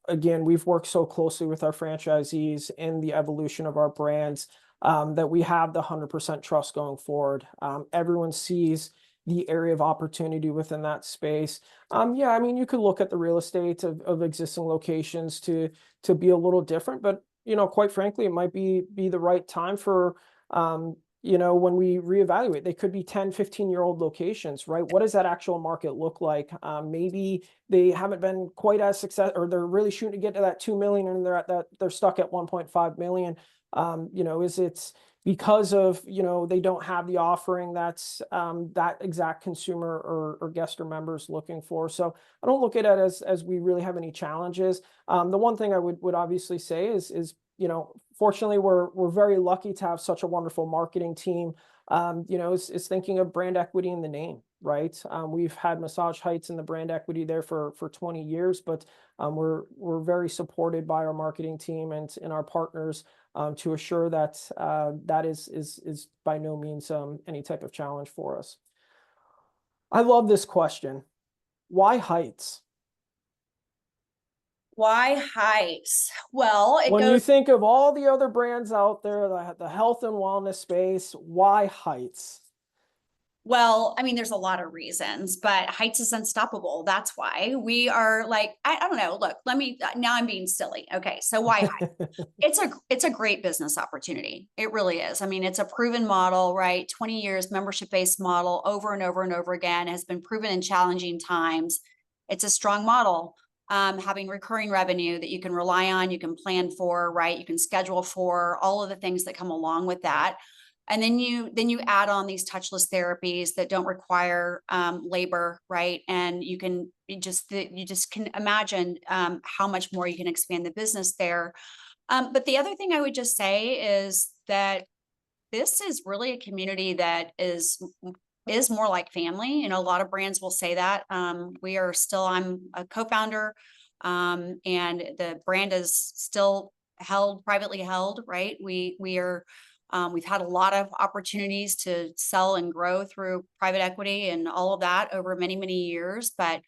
S1: Again, we've worked so closely with our franchisees in the evolution of our brands, that we have the 100% trust going forward. Everyone sees the area of opportunity within that space. Yeah, I mean, you could look at the real estate of existing locations to be a little different, but quite frankly, it might be the right time for, when we reevaluate. They could be 10, 15-year-old locations, right? What does that actual market look like? Maybe they haven't been quite as success, or they're really shooting to get to that 2 million and they're stuck at 1.5 million. Is it because of, they don't have the offering that's that exact consumer or guest or members looking for. So I don't look at it as we really have any challenges. The one thing I would obviously say is, fortunately, we're very lucky to have such a wonderful marketing team. Is thinking of brand equity in the name, right? We've had Massage Heights and the brand equity there for 20 years, but we're very supported by our marketing team and our partners, to assure that that is by no means any type of challenge for us. I love this question. Why Heights?
S2: Why Heights? Well, it
S1: When you
S2: goes,
S1: think of all the other brands out there, the health and wellness space, why Heights?
S2: well, I mean, there's a lot of reasons, but Heights is unstoppable. That's why we are like, I don't know. Look, now I'm being silly. Okay. So why Heights? It's a great business opportunity. It really is. I mean, it's a proven model, right? 20 years membership-based model over and over and over again, has been proven in challenging times. It's a strong model, having recurring revenue that you can rely on, you can plan for, right? You can schedule for all of the things that come along with that. And then you add on these touchless therapies that don't require labor, right? And you just can imagine how much more you can expand the business there. But the other thing I would just say is that this is really a community that is more like family. A lot of brands will say that. I'm a co-founder, and the brand is still privately held, right? We've had a lot of opportunities to sell and grow through private equity and all of that over many, many years, but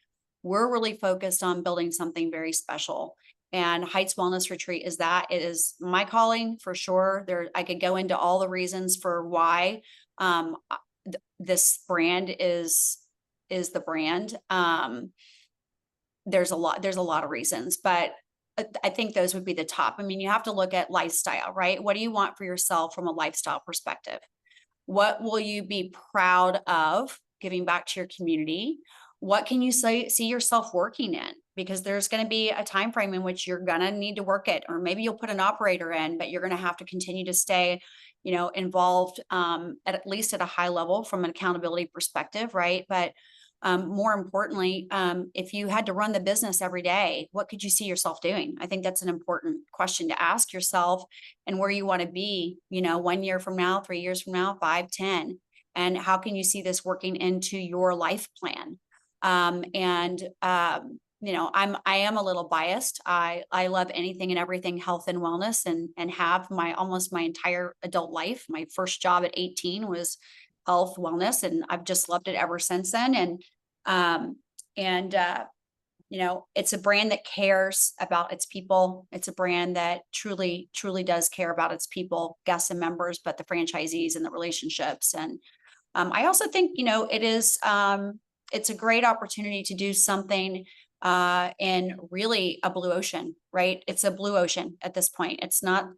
S2: we're really focused on building something very special. And Heights Wellness Retreat is that. It is my calling for sure. I could go into all the reasons for why this brand is the brand. There's a lot of reasons, but I think those would be the top. I mean, you have to look at lifestyle, right? What do you want for yourself from a lifestyle perspective? What will you be proud of giving back to your community? What can you see yourself working in? Because there's going to be a time frame in which you're going to need to work it, or maybe you'll put an operator in, but you're going to have to continue to stay, involved, at least at a high level from an accountability perspective, right? But more importantly, if you had to run the business every day, what could you see yourself doing? I think that's an important question to ask yourself, and where you want to be, 1 year from now, 3 years from now, 5, 10, and how can you see this working into your life plan? I am a little biased. I love anything and everything health and wellness, and have almost my entire adult life. My first job at 18 was health, wellness, and I've just loved it ever since then. It's a brand that cares about its people. It's a brand that truly, truly does care about its people, guests and members, but the franchisees and the relationships. And I also think, it's a great opportunity to do something in really a blue ocean, right? It's a blue ocean at this point. It's not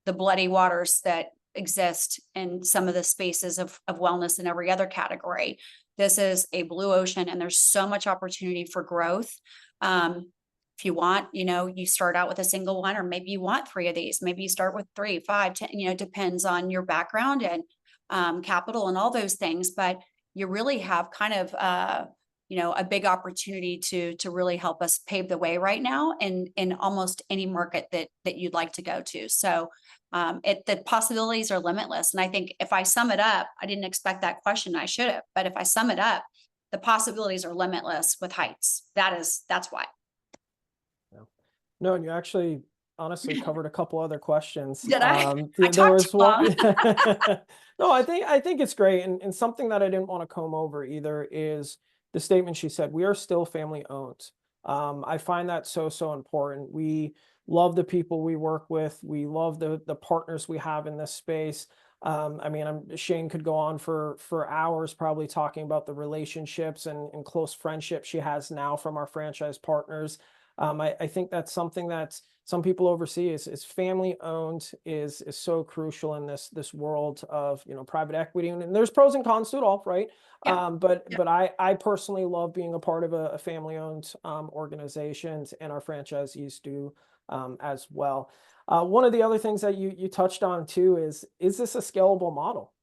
S2: the bloody waters that exist in some of the spaces of wellness in every other category. This is a blue ocean, and there's so much opportunity for growth. If you want, you start out with a single one, or maybe you want 3 of these. Maybe you start with 3, 5, 10, it depends on your background and capital and all those things. But you really have kind of, a big opportunity to really help us pave the way right now in almost any market that you'd like to go to. So the possibilities are limitless. And I think if I sum it up, I didn't expect that question. I should have, but if I sum it up, the possibilities are limitless with Heights. That's why.
S1: Yeah. No, and you actually honestly covered a couple other questions.
S2: Did I? I
S1: There
S2: talked too
S1: was one.
S2: long.
S1: No, I think it's great, and something that I didn't want to comb over either is the statement she said. We are still family owned. I find that so important. We love the people we work with. We love the partners we have in this space. I mean, Shane could go on for hours probably talking about the relationships and close friendships she has now from our franchise partners. I think that's something that some people oversee is family owned is so crucial in this world of, you know, private equity, and there's pros and cons to it all, right?
S2: Yeah.
S1: But I personally love being a part of a family owned organization, and our franchisees do as well. One of the other things that you touched on too is this a scalable model?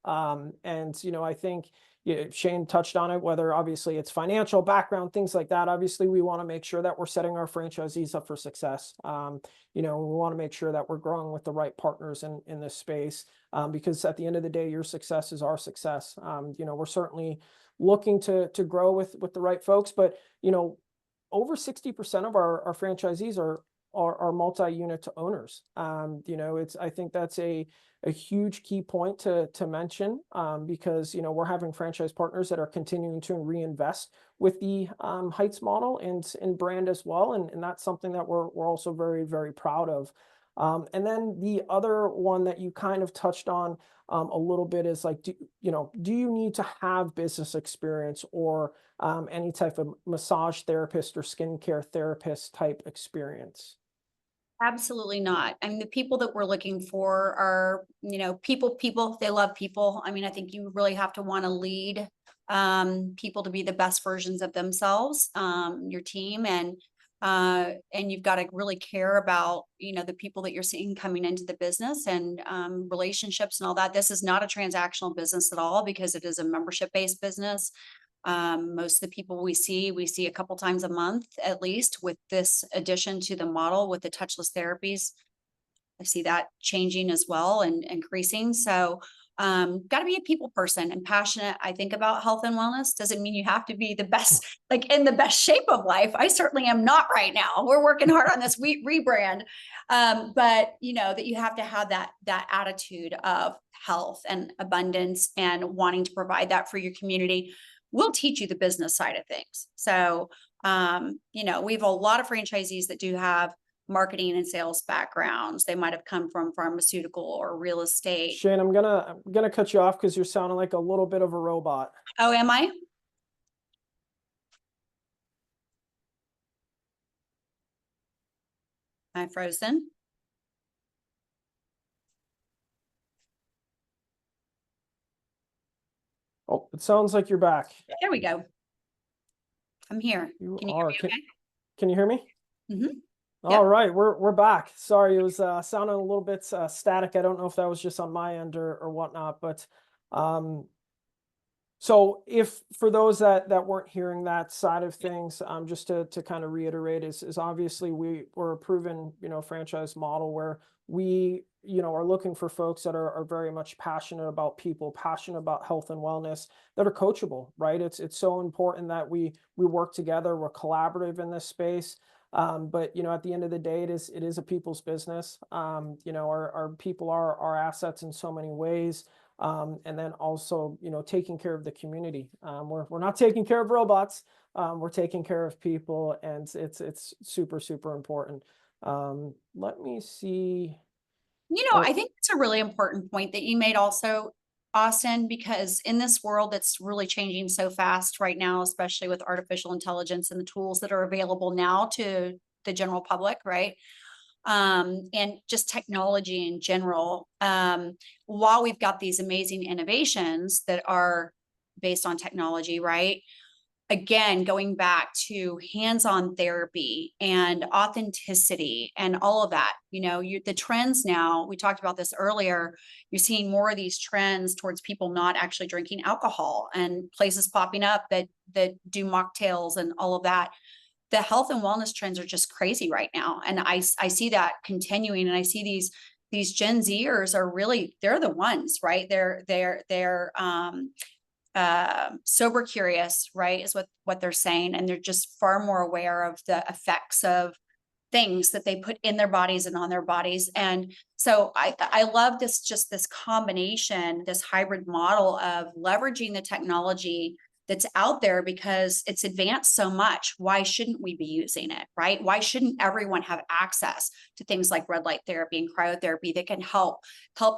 S1: And you know, I think, yeah, Shane touched on it, whether obviously it's financial background, things like that. Obviously, we want to make sure that we're setting our franchisees up for success. You know, we want to make sure that we're growing with the right partners in this space, because at the end of the day, your success is our success. You know, we're certainly looking to grow with the right folks, but you know, over 60% of our franchisees are multi-unit owners. You know, I think that's a huge key point to mention, because you know, we're having franchise partners that are continuing to reinvest with the Heights model and brand as well, and that's something that we're also very proud of. And then the other one that you kind of touched on a little bit is like, you know, do you need to have business experience or any type of massage therapist or skincare therapist type experience?
S2: Absolutely not. I mean, the people that we're looking for are, you know, people, they love people. I mean, I think you really have to want to lead people to be the best versions of themselves, your team, and you've got to really care about, you know, the people that you're seeing coming into the business and relationships and all that. This is not a transactional business at all because it is a membership-based business. Most of the people we see a couple times a month at least with this addition to the model with the touchless therapies. I see that changing as well and increasing. So got to be a people person and passionate. I think about health and wellness. Doesn't mean you have to be the best, like in the best shape of life. I certainly am not right now. We're working hard on this rebrand. But you know, that you have to have that attitude of health and abundance and wanting to provide that for your community. We'll teach you the business side of things. So you know, we have a lot of franchisees that do have marketing and sales backgrounds. They might have come from pharmaceutical or real estate.
S1: Shane, I'm gonna cut you off because you're sounding like a little bit of a robot.
S2: Oh, am I? Am I frozen?
S1: Oh, it sounds like you're back.
S2: There we go. I'm here.
S1: You
S2: Can you
S1: are.
S2: hear
S1: Can you hear me?
S2: me okay?
S1: All
S2: Yep.
S1: right, we're back. Sorry, it was sounding a little bit static. I don't know if that was just on my end or whatnot, but um, so if for those that weren't hearing that side of things, just to kind of reiterate is obviously we're a proven, you know, franchise model where we, you know, are looking for folks that are very much passionate about people, passionate about health and wellness, that are coachable, right? It's so important that we work together, we're collaborative in this space. But you know, at the end of the day, it is a people's business. You know, our people are our assets in so many ways. And then also, you know, taking care of the community. We're not taking care of robots. We're taking care of people, and it's super important. Let me see.
S2: You know, I
S1: Oh,
S2: think it's a really important point that you made also, Austin, because in this world that's really changing so fast right now, especially with artificial intelligence and the tools that are available now to the general public, right? And just technology in general. While we've got these amazing innovations that are based on technology, right? Again, going back to hands-on therapy and authenticity and all of that, you know, the trends now, we talked about this earlier, you're seeing more of these trends towards people not actually drinking alcohol and places popping up that do mocktails and all of that. The health and wellness trends are just crazy right now. And I see that continuing, and I see these Gen Zers are really, they're the ones, right? They're sober curious, right, is what they're saying, and they're just far more aware of the effects of things that they put in their bodies and on their bodies. And so I love this, just this combination, this hybrid model of leveraging the technology that's out there because it's advanced so much. Why shouldn't we be using it, right? Why shouldn't everyone have access to things like red light therapy and cryotherapy that can help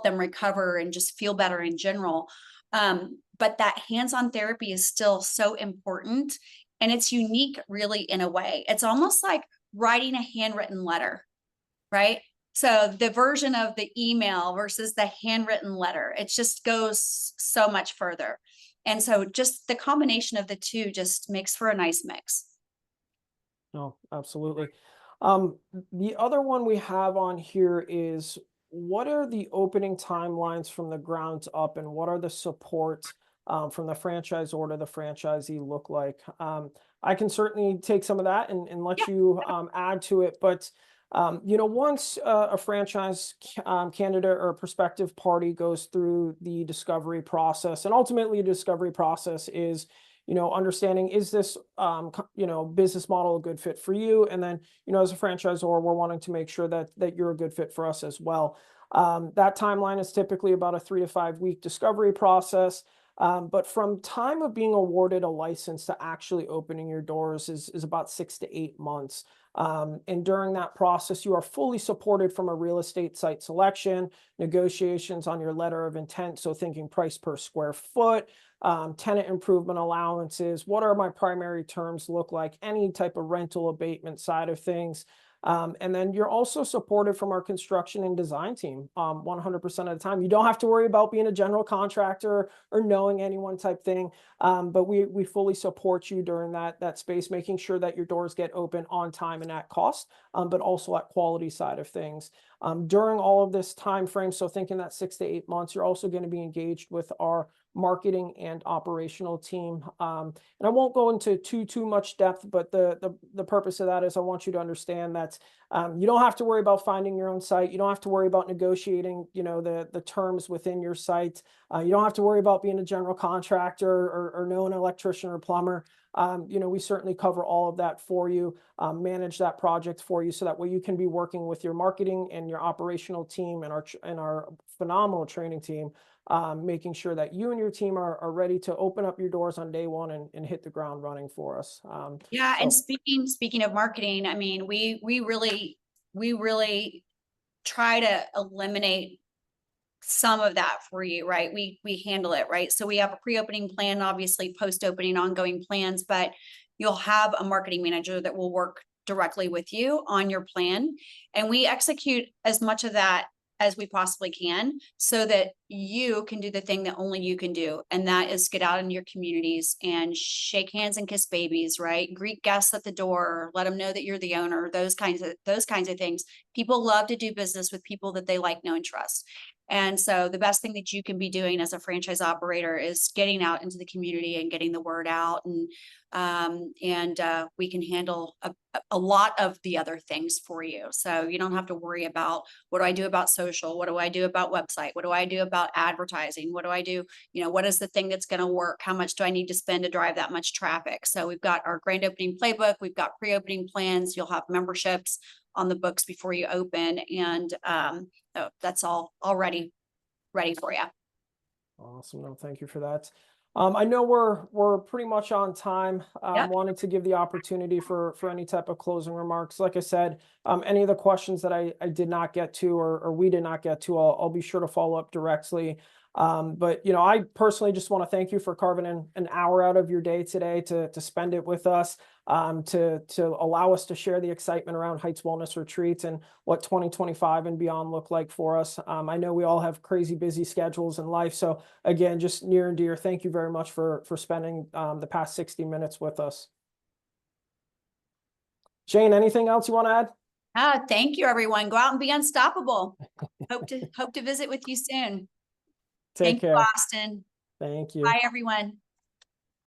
S2: them recover and just feel better in general? But that hands-on therapy is still so important, and it's unique really in a way. It's almost like writing a handwritten letter, right? So the version of the email versus the handwritten letter, it just goes so much further. And so just the combination of the two just makes for a nice mix.
S1: No, absolutely. The other one we have on here is, what are the opening timelines from the ground up, and what are the supports from the franchisor to the franchisee look like? I can certainly take some of that and let
S2: Yeah.
S1: you add to it, but once a candidate or prospective party goes through the discovery process, and ultimately the discovery process is, understanding, is this, business model a good fit for you? And then, as a franchisor, we're wanting to make sure that you're a good fit for us as well. That timeline is typically about a 3 to 5 week discovery process. But from time of being awarded a license to actually opening your doors is about 6 to 8 months. And during that process, you are fully supported from a real estate site selection, negotiations on your letter of intent. So thinking price per square foot, tenant improvement allowances, what are my primary terms look like, any type of rental abatement side of things. And then you're also supported from our construction and design team 100% of the time. You don't have to worry about being a general contractor or knowing anyone type thing. But we fully support you during that space, making sure that your doors get open on time and at cost, but also at quality side of things. During all of this time frame, so thinking that 6 to 8 months, you're also going to be engaged with our marketing and operational team. And I won't go into too much depth, but the purpose of that is I want you to understand that you don't have to worry about finding your own site. You don't have to worry about negotiating, the terms within your site. You don't have to worry about being a general contractor or knowing an electrician or plumber. We certainly cover all of that for you, manage that project for you, so that way you can be working with your marketing and your operational team and our phenomenal training team, making sure that you and your team are ready to open up your doors on day one and hit the ground running for us.
S2: Yeah. And
S1: So
S2: speaking of marketing, I mean, we really try to eliminate some of that for you, right? We handle it, right? So we have a pre-opening plan, obviously post-opening ongoing plans, but you'll have a marketing manager that will work directly with you on your plan. And we execute as much of that as we possibly can so that you can do the thing that only you can do. And that is get out in your communities and shake hands and kiss babies, right? Greet guests at the door, let them know that you're the owner, those kinds of things. People love to do business with people that they like, know, and trust. And so the best thing that you can be doing as a franchise operator is getting out into the community and getting the word out. And we can handle a lot of the other things for you. So you don't have to worry about, what do I do about social? What do I do about website? What do I do about advertising? What do I do? What is the thing that's going to work? How much do I need to spend to drive that much traffic? So we've got our grand opening playbook. We've got pre-opening plans. You'll have memberships on the books before you open. And so that's all already ready for you.
S1: awesome. No, thank you for that. I know we're pretty much on time.
S2: Yep.
S1: Wanted to give the opportunity for any type of closing remarks. Like I said, any of the questions that I did not get to or we did not get to, I'll be sure to follow up directly. But I personally just want to thank you for carving an hour out of your day today to spend it with us, to allow us to share the excitement around Heights Wellness Retreats and what 2025 and beyond look like for us. I know we all have crazy busy schedules in life, so again, just near and dear, thank you very much for spending the past 60 minutes with us. Jane, anything else you want to add?
S2: Thank you, everyone. Go out and be unstoppable. Hope to visit with you soon.
S1: Take
S2: Thank you,
S1: care.
S2: Austin.
S1: Thank you.
S2: Bye, everyone.